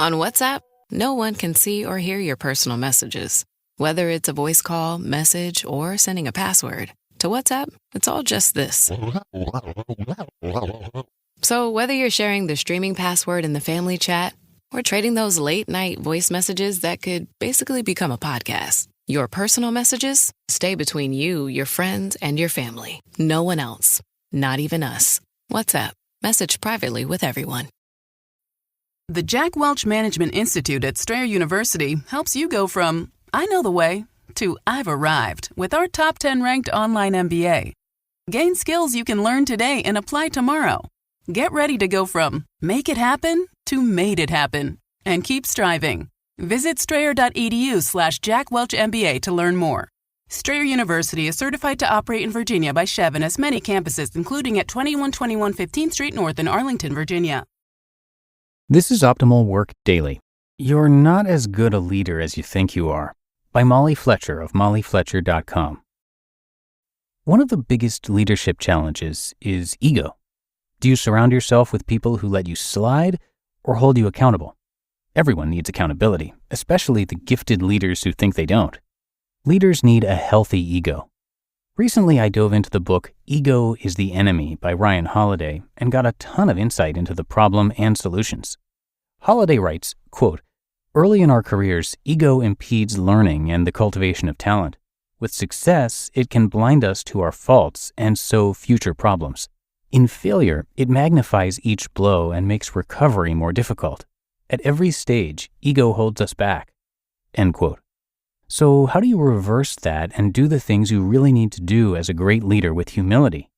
On WhatsApp, no one can see or hear your personal messages. Whether it's a voice call, message, or sending a password. To WhatsApp, it's all just this. So whether you're sharing the streaming password in the family chat or trading those late-night voice messages that could basically become a podcast, your personal messages stay between you, your friends, and your family. No one else. Not even us. WhatsApp. Message privately with everyone. The Jack Welch Management Institute at Strayer University helps you go from, I know the way, to I've arrived with our top 10 ranked online MBA. Gain skills you can learn today and apply tomorrow. Get ready to go from make it happen to made it happen and keep striving. Visit strayer.edu/Jack Welch MBA to learn more. Strayer University is certified to operate in Virginia by Chev and has many campuses, including at 2121 15th Street North in Arlington, Virginia. This is Optimal Work Daily. You're not as good a leader as you think you are. By Molly Fletcher of mollyfletcher.com. One of the biggest leadership challenges is ego. Do you surround yourself with people who let you slide or hold you accountable? Everyone needs accountability, especially the gifted leaders who think they don't. Leaders need a healthy ego. Recently, I dove into the book Ego is the Enemy by Ryan Holiday and got a ton of insight into the problem and solutions. Holiday writes, quote, "Early in our careers, ego impedes learning and the cultivation of talent. With success, it can blind us to our faults and sow future problems. In failure, it magnifies each blow and makes recovery more difficult. At every stage, ego holds us back." End quote. So how do you reverse that and do the things you really need to do as a great leader with humility?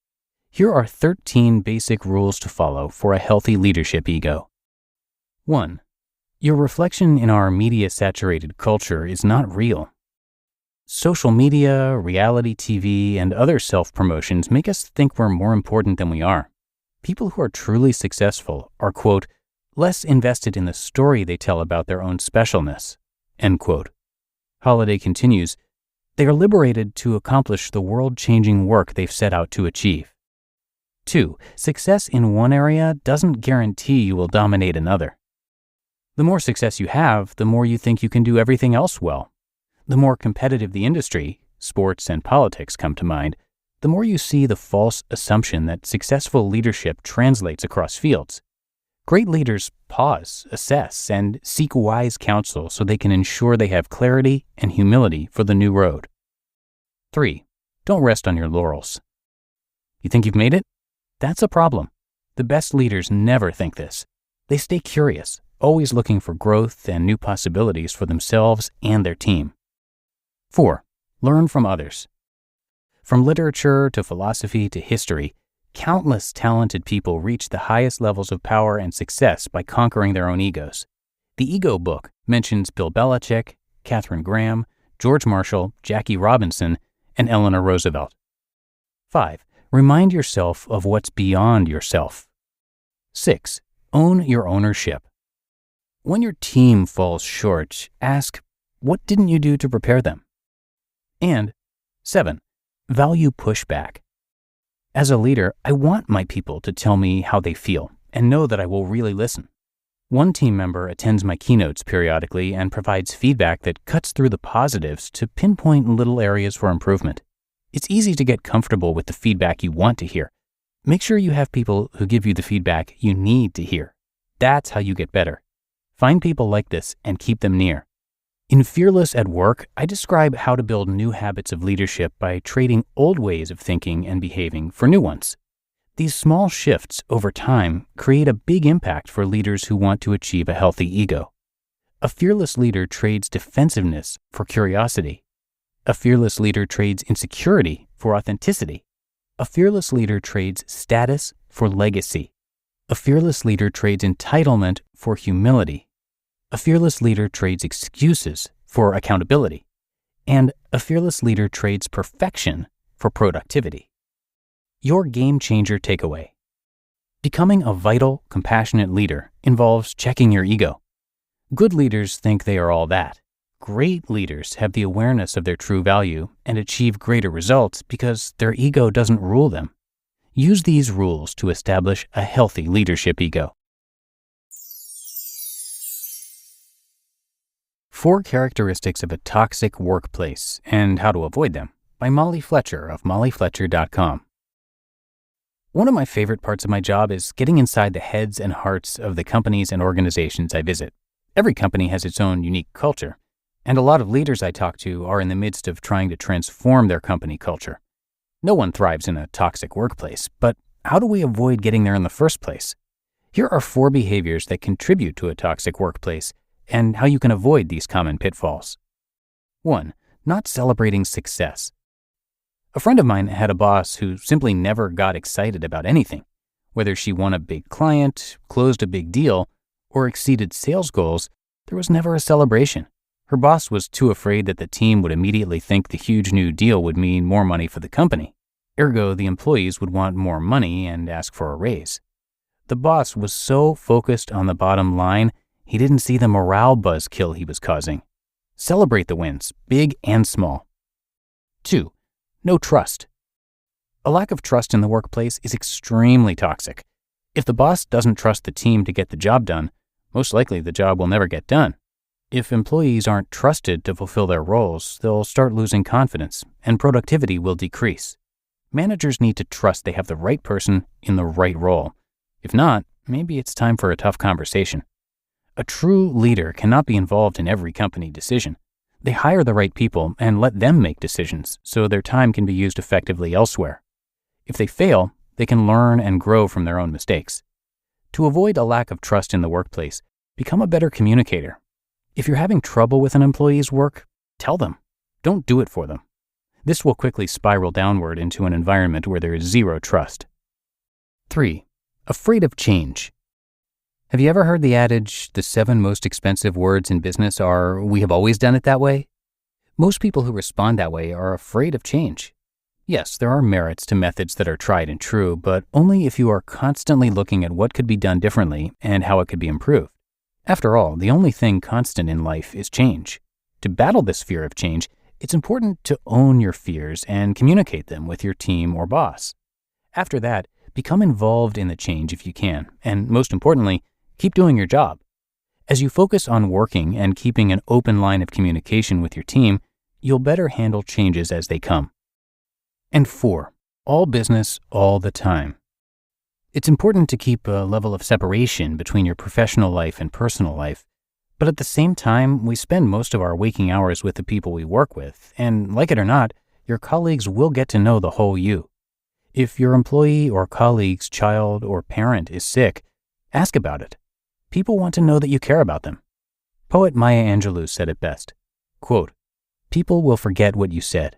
Here are 13 basic rules to follow for a healthy leadership ego. 1. Your reflection in our media-saturated culture is not real. Social media, reality TV, and other self-promotions make us think we're more important than we are. People who are truly successful are, quote, less invested in the story they tell about their own specialness, end quote. Holiday continues, they are liberated to accomplish the world-changing work they've set out to achieve. 2. Success in one area doesn't guarantee you will dominate another. The more success you have, the more you think you can do everything else well. The more competitive the industry, sports and politics come to mind, the more you see the false assumption that successful leadership translates across fields. Great leaders pause, assess, and seek wise counsel so they can ensure they have clarity and humility for the new road. 3. Don't rest on your laurels. You think you've made it? That's a problem. The best leaders never think this. They stay curious, always looking for growth and new possibilities for themselves and their team. 4. Learn from others. From literature to philosophy to history, countless talented people reach the highest levels of power and success by conquering their own egos. The Ego book mentions Bill Belichick, Katharine Graham, George Marshall, Jackie Robinson, and Eleanor Roosevelt. 5. Remind yourself of what's beyond yourself. 6. Own your ownership. When your team falls short, ask, what didn't you do to prepare them? And 7. Value pushback. As a leader, I want my people to tell me how they feel and know that I will really listen. One team member attends my keynotes periodically and provides feedback that cuts through the positives to pinpoint little areas for improvement. It's easy to get comfortable with the feedback you want to hear. Make sure you have people who give you the feedback you need to hear. That's how you get better. Find people like this and keep them near. In Fearless at Work, I describe how to build new habits of leadership by trading old ways of thinking and behaving for new ones. These small shifts over time create a big impact for leaders who want to achieve a healthy ego. A fearless leader trades defensiveness for curiosity. A fearless leader trades insecurity for authenticity. A fearless leader trades status for legacy. A fearless leader trades entitlement for humility. A fearless leader trades excuses for accountability. And a fearless leader trades perfection for productivity. Your game changer takeaway. Becoming a vital, compassionate leader involves checking your ego. Good leaders think they are all that. Great leaders have the awareness of their true value and achieve greater results because their ego doesn't rule them. Use these rules to establish a healthy leadership ego. 4 Characteristics of a Toxic Workplace and How to Avoid Them by Molly Fletcher of mollyfletcher.com. One of my favorite parts of my job is getting inside the heads and hearts of the companies and organizations I visit. Every company has its own unique culture, and a lot of leaders I talk to are in the midst of trying to transform their company culture. No one thrives in a toxic workplace, but how do we avoid getting there in the first place? Here are 4 behaviors that contribute to a toxic workplace and how you can avoid these common pitfalls. 1. Not celebrating success. A friend of mine had a boss who simply never got excited about anything. Whether she won a big client, closed a big deal, or exceeded sales goals, there was never a celebration. Her boss was too afraid that the team would immediately think the huge new deal would mean more money for the company. Ergo, the employees would want more money and ask for a raise. The boss was so focused on the bottom line, he didn't see the morale buzzkill he was causing. Celebrate the wins, big and small. 2. No trust. A lack of trust in the workplace is extremely toxic. If the boss doesn't trust the team to get the job done, most likely the job will never get done. If employees aren't trusted to fulfill their roles, they'll start losing confidence, and productivity will decrease. Managers need to trust they have the right person in the right role. If not, maybe it's time for a tough conversation. A true leader cannot be involved in every company decision. They hire the right people and let them make decisions so their time can be used effectively elsewhere. If they fail, they can learn and grow from their own mistakes. To avoid a lack of trust in the workplace, become a better communicator. If you're having trouble with an employee's work, tell them. Don't do it for them. This will quickly spiral downward into an environment where there is zero trust. 3. Afraid of change. Have you ever heard the adage, the 7 most expensive words in business are, "We have always done it that way"? Most people who respond that way are afraid of change. Yes, there are merits to methods that are tried and true, but only if you are constantly looking at what could be done differently and how it could be improved. After all, the only thing constant in life is change. To battle this fear of change, it's important to own your fears and communicate them with your team or boss. After that, become involved in the change if you can, and most importantly, keep doing your job. As you focus on working and keeping an open line of communication with your team, you'll better handle changes as they come. And 4, all business all the time. It's important to keep a level of separation between your professional life and personal life, but at the same time, we spend most of our waking hours with the people we work with, and like it or not, your colleagues will get to know the whole you. If your employee or colleague's child or parent is sick, ask about it. People want to know that you care about them. Poet Maya Angelou said it best, quote, "People will forget what you said.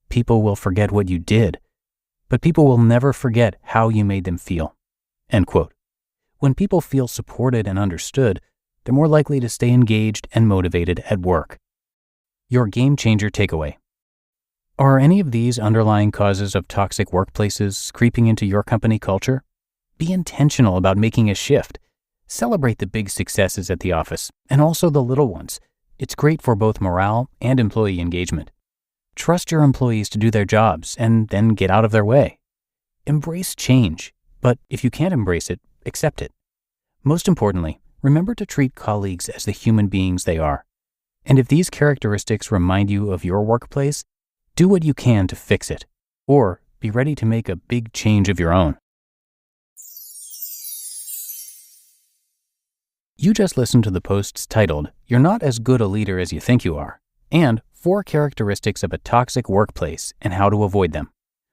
People will forget what you did. But people will never forget how you made them feel." End quote. When people feel supported and understood, they're more likely to stay engaged and motivated at work. Your game changer takeaway. Are any of these underlying causes of toxic workplaces creeping into your company culture? Be intentional about making a shift. Celebrate the big successes at the office and also the little ones. It's great for both morale and employee engagement. Trust your employees to do their jobs and then get out of their way. Embrace change, but if you can't embrace it, accept it. Most importantly, remember to treat colleagues as the human beings they are. And if these characteristics remind you of your workplace, do what you can to fix it, or be ready to make a big change of your own. You just listened to the posts titled, "You're Not as Good a Leader as You Think You Are," and 4 Characteristics of a Toxic Workplace and How to Avoid Them,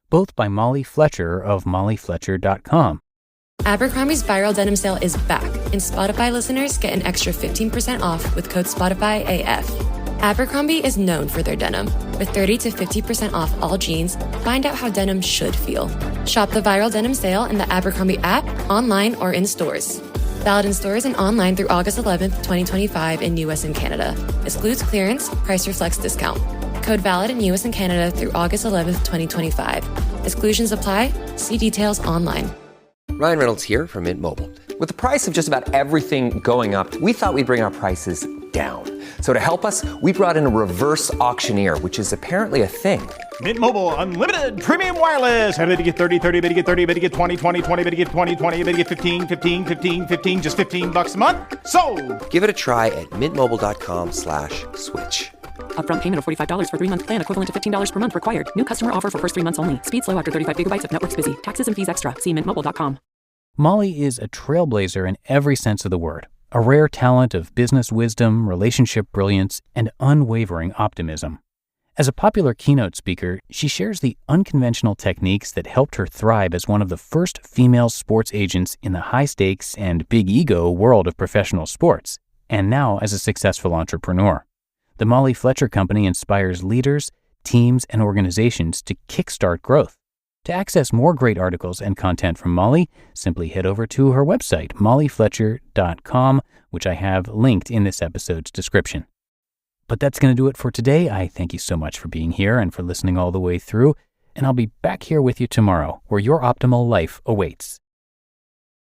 both by Molly Fletcher of mollyfletcher.com. Abercrombie's viral denim sale is back, and Spotify listeners get an extra 15% off with code SpotifyAF. Abercrombie is known for their denim. With 30 to 50% off all jeans, find out how denim should feel. Shop the viral denim sale in the Abercrombie app, online, or in stores. Valid in stores and online through August 11th, 2025 in US and Canada. Excludes clearance, price reflects discount. Code valid in US and Canada through August 11th, 2025. Exclusions apply. See details online. Ryan Reynolds here from Mint Mobile. With the price of just about everything going up, we thought we'd bring our prices down. So to help us, we brought in a reverse auctioneer, which is apparently a thing. Mint Mobile Unlimited Premium Wireless. How to get 30, 30, bit to get 30, bit to get 20, 20, 20, bit to get 20, 20, bit to get 15, 15, 15, 15, just $15 a month? Sold! Give it a try at mintmobile.com/switch. Upfront payment of $45 for 3-month plan, equivalent to $15 per month required. New customer offer for first 3 months only. Speed slow after 35 gigabytes if network's busy. Taxes and fees extra. See mintmobile.com. Molly is a trailblazer in every sense of the word, a rare talent of business wisdom, relationship brilliance, and unwavering optimism. As a popular keynote speaker, she shares the unconventional techniques that helped her thrive as one of the first female sports agents in the high-stakes and big-ego world of professional sports, and now as a successful entrepreneur. The Molly Fletcher Company inspires leaders, teams, and organizations to kickstart growth. To access more great articles and content from Molly, simply head over to her website, mollyfletcher.com, which I have linked in this episode's description. But that's going to do it for today. I thank you so much for being here and for listening all the way through, and I'll be back here with you tomorrow, where your optimal life awaits.